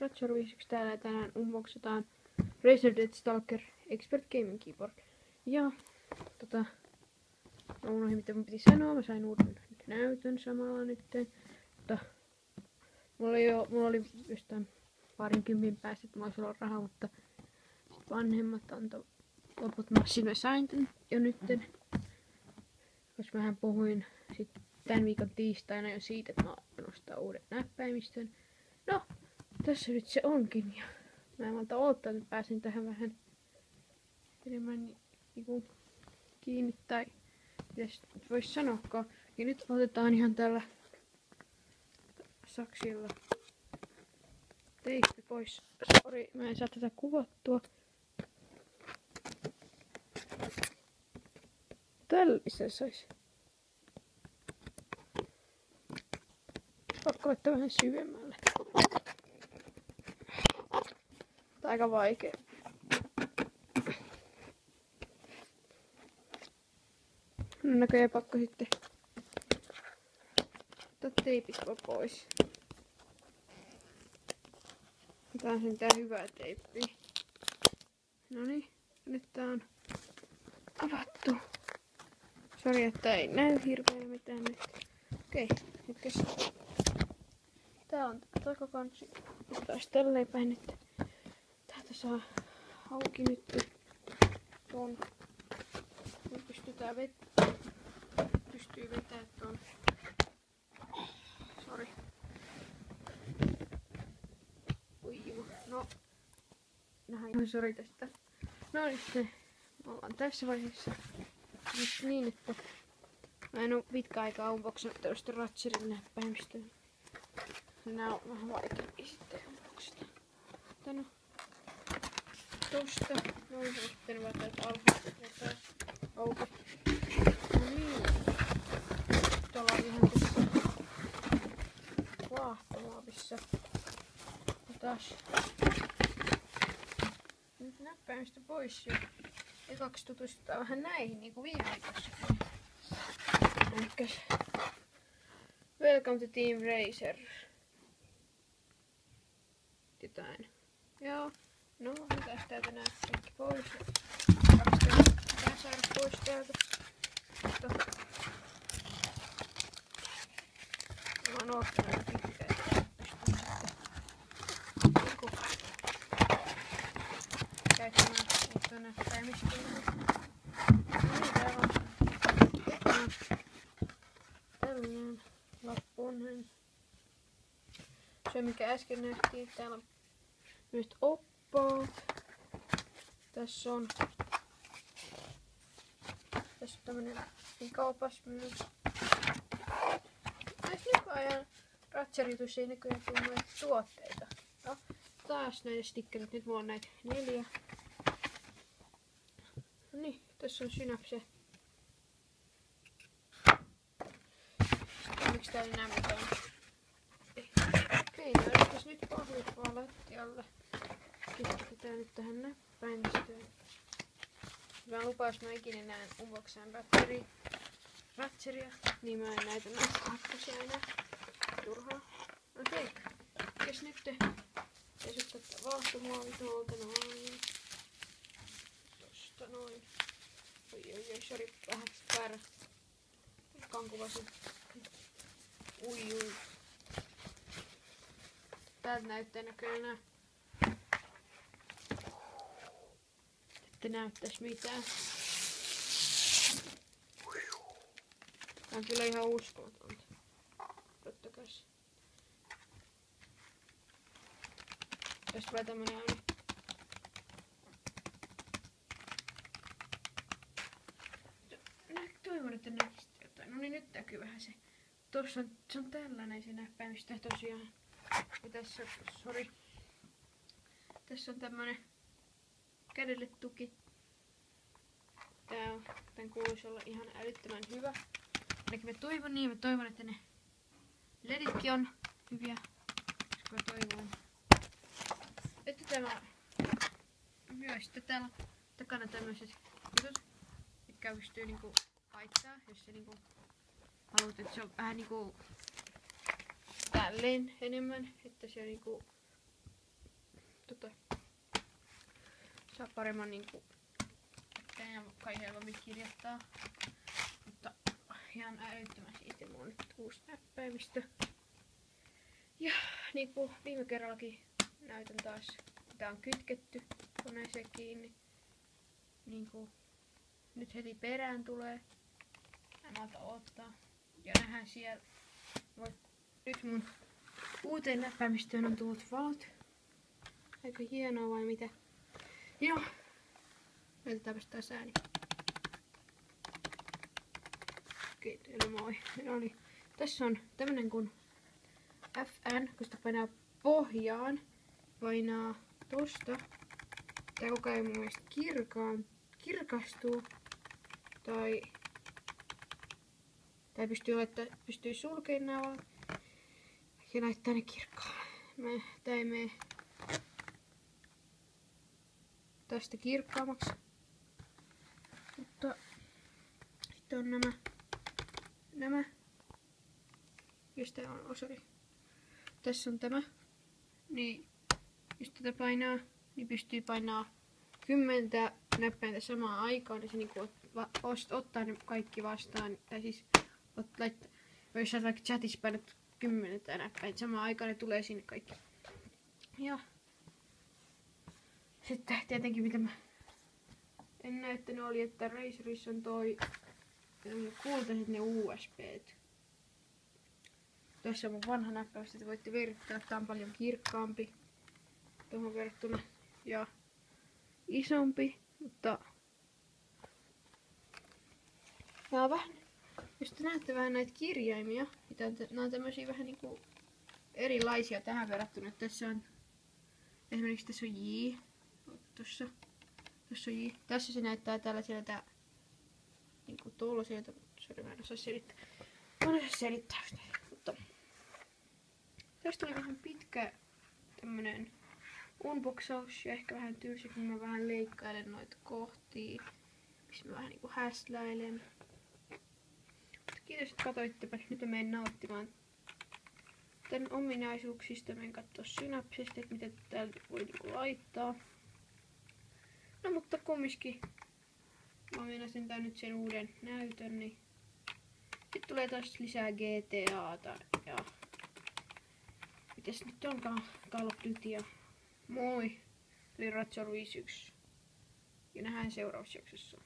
Ratcharviisiksi täällä tänään unboxataan Razer Death Stalker Expert Gaming Keyboard. Ja mä unohdin mitä mun piti sanoa, mä sain uuden näytön samalla nytten. Mutta mulla oli jostain parinkympin päästä, että mulla olisi ollut rahaa, mutta sit vanhemmat antoi loput maksin, mä sain tän jo nytten. Koska mähän puhuin sit tän viikon tiistaina jo siitä, että mä oon ostaa uuden näppäimistön. No, tässä nyt se onkin ja mä en malta odottaa, että pääsin tähän vähän enemmän niinku kiinni tai mitäs vois sanoakaan. Ja nyt otetaan ihan tällä saksilla teippi pois. Sori, mä en saa tätä kuvattua. Tällä se sais. Pakko laittaa vähän syvemmälle. Tää on aika vaikea. No näköjään pakko sitten ottaa teipit pois. Tää on sentään hyvää teippiä. Noniin, nyt tää on avattu. Sori, että ei näy hirveän mitään nyt. Okei, hetkäs. Tää on takakansi. Otais tälleen päin nyt. Täältä saa auki nyt ton. Nyt pystyy vetää ton. Sori. Ui, no. Näin. Sori tästä. No nyt me ollaan tässä vaiheessa. Nyt niin, että mä en oo pitkä aikaa unboxannut tällaista Ratcherin näppäimistöä. Nää on vähän vaikeampia sitten unboxata. Tänä tosta. Noin sitten vaan täältä alhaalta vetää auki. No niin. Tuolla on ihan tässä vaahtomuovissa. Ja taas nyt näppäimistä pois jo. Ekaksi tutustutaan vähän näihin niinku viime viikossa. Elikkäs Welcome to Team Razer. Jotain. Joo. No, mitäs täältä näet kaikki pois. Pitää saada pois täältä. Mä oon oottanut pitkään, että pystyn sitten käyttämään uutta näppäimistöä. Niin, täällä on tällainen lappunen. Se mikä äsken nähtiin, täällä on myös oppaat. Tässä on tämmönen pikaopas myös. Näissä nykyajan Ratcherituissa ei nykyään tule noita tuotteita. No, taas näitä stickerit. Nyt mulla on näitä 4. No niin, tässä on synapse. Sitten miksi täällä enää mitään? Okei, no yritäs nyt pahvit vaan lattialle. Keskitetään nyt tähän näppäimistöön. Mä lupaus mä ikinä näen unboxaan Ratcheria, niin mä en näitä kakkosia enää. Turhaa. Okei. Mikäs nyt pesuttaa vaahtomuovi tuolta noin. Tosta noin. Oi, sori, vähän väärä. Kankuvasin. Ui. Täältä näyttää näköjään nää. Että näyttäis mitään. Tää on kyllä ihan uskomatonta. Ottakas. Tästä tulee tämmönen ääni. Toivon, että näkisitte jotain. No niin, nyt näkyy vähän se. Tossa on, se on tällainen se näppäimistö tosiaan. Ja tässä, sori. Tässä on tämmönen kädelle tuki. Tän kuuluisi olla ihan älyttömän hyvä. Ainakin mä toivon niin, mä toivon, että ne leditkin on hyviä. Koska mä toivon, että tämä myös sitten täällä takana tämmöiset jutut, mitkä pystyy niinku haittaa, jos se niinku haluat, että se on vähän niinku tälleen enemmän, että se niinku saa paremman niinku kai helpommin kirjoittaa. Mutta ihan älyttömän siistiä, mulla on nyt uusi näppäimistö. Ja niinku viime kerrallakin näytän taas, mitä on kytketty koneeseen kiinni. Niinku nyt heti perään tulee. En malta odottaa. Ja nähdään siellä. Nyt mun uuteen näppäimistöön on tullut valot. Aika hienoa vai mitä? Joo. Näytetäänpäs taas ääni. Okei, moi. Noniin. Tässä on tämmönen kun FN, kun sitä painaa pohjaan. Painaa tosta. Tää koko ajan mun mielestä kirkastuu. Tai pystyy sulkemaan nää valot. Ja näyttää ne kirkkaan. Tää ei mene tästä kirkkaammaksi. Mutta sitten on nämä. Jos tää on osari. Tässä on tämä. Niin jos tätä painaa, niin pystyy painaa 10 näppäintä samaan aikaan. Ja se niinku ottaa ne kaikki vastaan. Tai siis jos sä vaikka chatissa painat 10 näppäintä samaan aikaan, ne tulee sinne kaikki. Ja sitten tietenkin mitä mä en näyttänyt oli, että Razerissa on toi kultaiset ne USBt. Tässä on mun vanha näppäys, että voitte verrata, tää on paljon kirkkaampi tuohon verrattuna ja isompi, mutta nää on vähän, jos te näette vähän näitä kirjaimia, nää on tämmösiä vähän niinku erilaisia tähän verrattuna. Tässä on esimerkiksi tässä on J, tossa on J. Tässä se näyttää tällaiselta niinku tuollaiselta, sori mä en osaa selittää. Mä en osaa selittää sitä, mutta tästä tuli vähän pitkä tämmönen unboxaus ja ehkä vähän tylsä, kun mä vähän leikkailen noita kohtia, missä mä vähän niinku häsläilen. Mutta kiitos, että katsoittepa. Nyt mä menen nauttimaan tän ominaisuuksista. Menen kattoo synapsista, että mitä täällä voi niinku laittaa. No mutta kumminkin, mä meinasin tää nyt sen uuden näytön, niin sitten tulee taas lisää GTAta ja mitäs nyt onkaan Call of Dutyä. Moi! Eli Ratso Ruiz 1. Ja nähdään seuraavassa jaksossa.